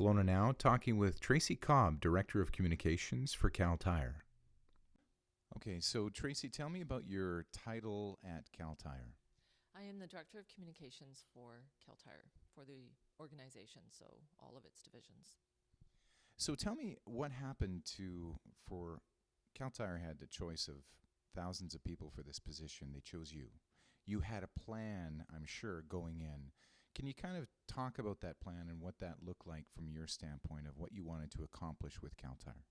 Kelowna now, talking with Tracy Cobb, Director of Communications for Kal Tire. Okay, so Tracy, tell me about your title at Kal Tire. I am the Director of Communications for Kal Tire, for the organization, so all of its divisions. So tell me what happened for Kal Tire had the choice of thousands of people for this position. They chose you. You had a plan, I'm sure, going in. Can you kind of talk about that plan and what that looked like from your standpoint of what you wanted to accomplish with Kal Tire?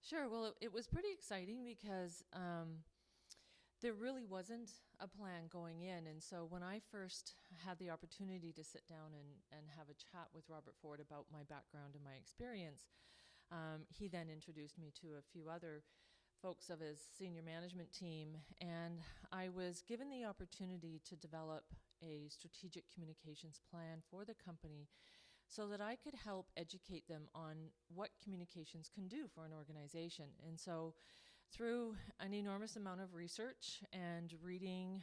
Sure. Well, it was pretty exciting because there really wasn't a plan going in. And so when I first had the opportunity to sit down and have a chat with Robert Ford about my background and my experience, he then introduced me to a few other folks of his senior management team, and I was given the opportunity to develop a strategic communications plan for the company so that I could help educate them on what communications can do for an organization. And so through an enormous amount of research and reading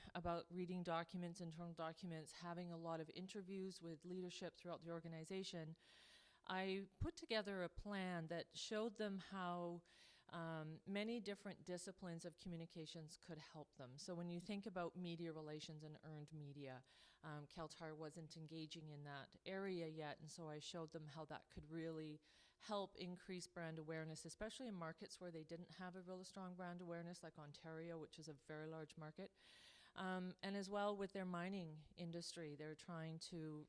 documents, internal documents, having a lot of interviews with leadership throughout the organization, I put together a plan that showed them how many different disciplines of communications could help them. So when you think about media relations and earned media, Kal Tire wasn't engaging in that area yet, and so I showed them how that could really help increase brand awareness, especially in markets where they didn't have a really strong brand awareness, like Ontario, which is a very large market. And as well with their mining industry, they're trying to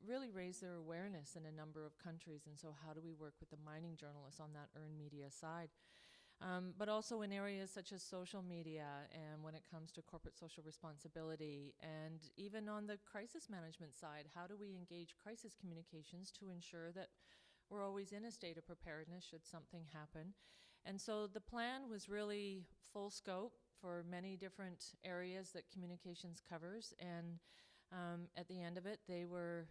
really raise their awareness in a number of countries. And so how do we work with the mining journalists on that earned media side? But also in areas such as social media and when it comes to corporate social responsibility, and even on the crisis management side, how do we engage crisis communications to ensure that we're always in a state of preparedness should something happen? And so the plan was really full scope for many different areas that communications covers, and at the end of it, they were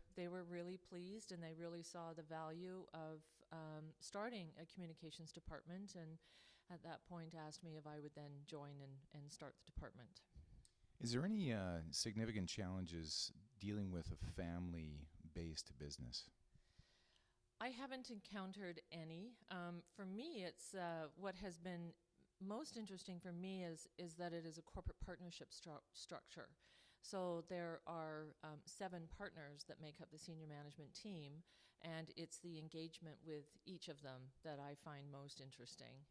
really pleased, and they really saw the value of starting a communications department, and at that point asked me if I would then join and start the department. Is there any significant challenges dealing with a family-based business? I haven't encountered any. For me, it's what has been most interesting for me is that it is a corporate partnership structure. So there are 7 partners that make up the senior management team, and it's the engagement with each of them that I find most interesting.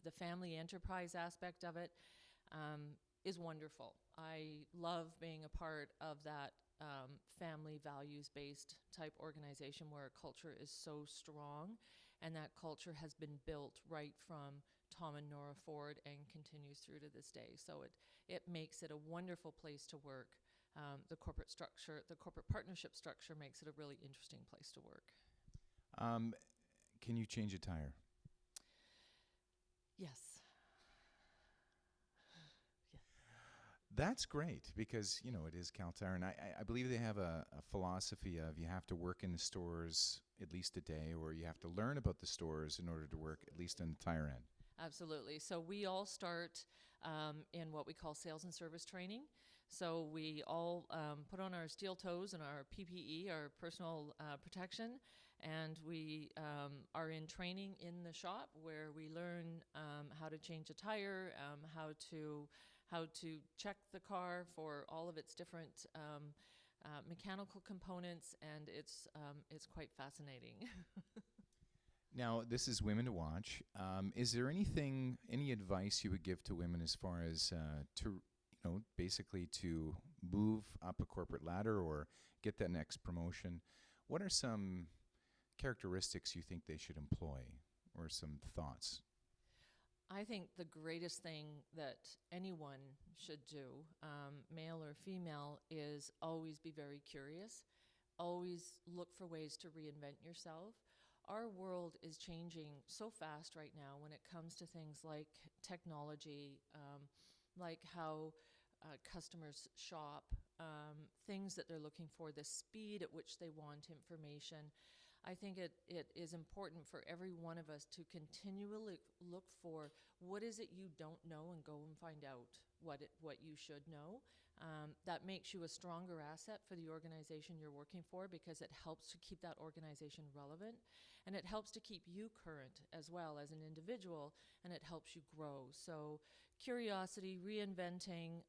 The family enterprise aspect of it is wonderful. I love being a part of that family values-based type organization where a culture is so strong, and that culture has been built right from Tom and Nora Ford and continues through to this day. So it makes it a wonderful place to work. The corporate partnership structure makes it a really interesting place to work. Can you change a tire? Yes. That's great because, it is Kal Tire, and I believe they have a philosophy of you have to work in the stores at least a day, or you have to learn about the stores in order to work at least in the tire end. Absolutely. So we all start in what we call sales and service training. So we all put on our steel toes and our PPE, our personal protection, and we are in training in the shop where we learn how to change a tire, how to check the car for all of its different mechanical components, and it's quite fascinating. Now, this is Women to Watch. Is there any advice you would give to women as far as basically to move up a corporate ladder or get that next promotion? What are some characteristics you think they should employ, or some thoughts? I think the greatest thing that anyone should do, male or female, is always be very curious, always look for ways to reinvent yourself. Our world is changing so fast right now when it comes to things like technology, like how customers shop, things that they're looking for, the speed at which they want information. I think it is important for every one of us to continually look for what is it you don't know and go and find out. what you should know. That makes you a stronger asset for the organization you're working for, because it helps to keep that organization relevant, and it helps to keep you current as well as an individual, and it helps you grow. So curiosity, reinventing,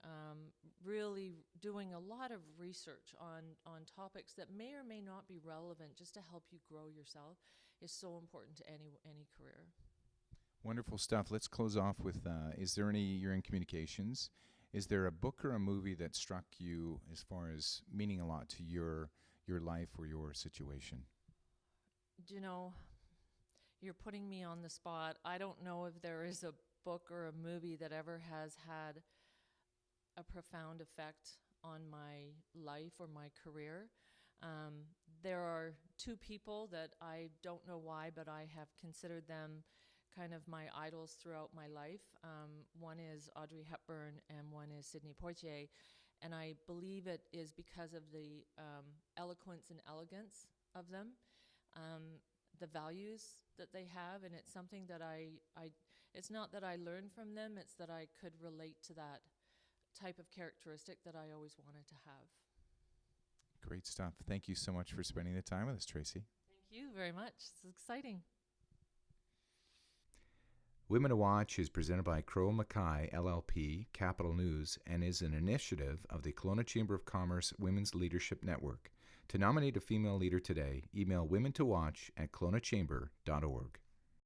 really doing a lot of research on topics that may or may not be relevant just to help you grow yourself is so important to any career. Wonderful stuff. Let's close off with, you're in communications, is there a book or a movie that struck you as far as meaning a lot to your life or your situation? Do you know, you're putting me on the spot. I don't know if there is a book or a movie that ever has had a profound effect on my life or my career. There are two people that I don't know why, but I have considered them kind of my idols throughout my life. One is Audrey Hepburn and one is Sidney Poitier. And I believe it is because of the eloquence and elegance of them, the values that they have. And it's something that it's not that I learned from them, it's that I could relate to that type of characteristic that I always wanted to have. Great stuff. Thank you so much for spending the time with us, Tracy. Thank you very much. It's exciting. Women to Watch is presented by Crowe Mackay LLP, Capital News, and is an initiative of the Kelowna Chamber of Commerce Women's Leadership Network. To nominate a female leader today, email womentowatch@kelownachamber.org.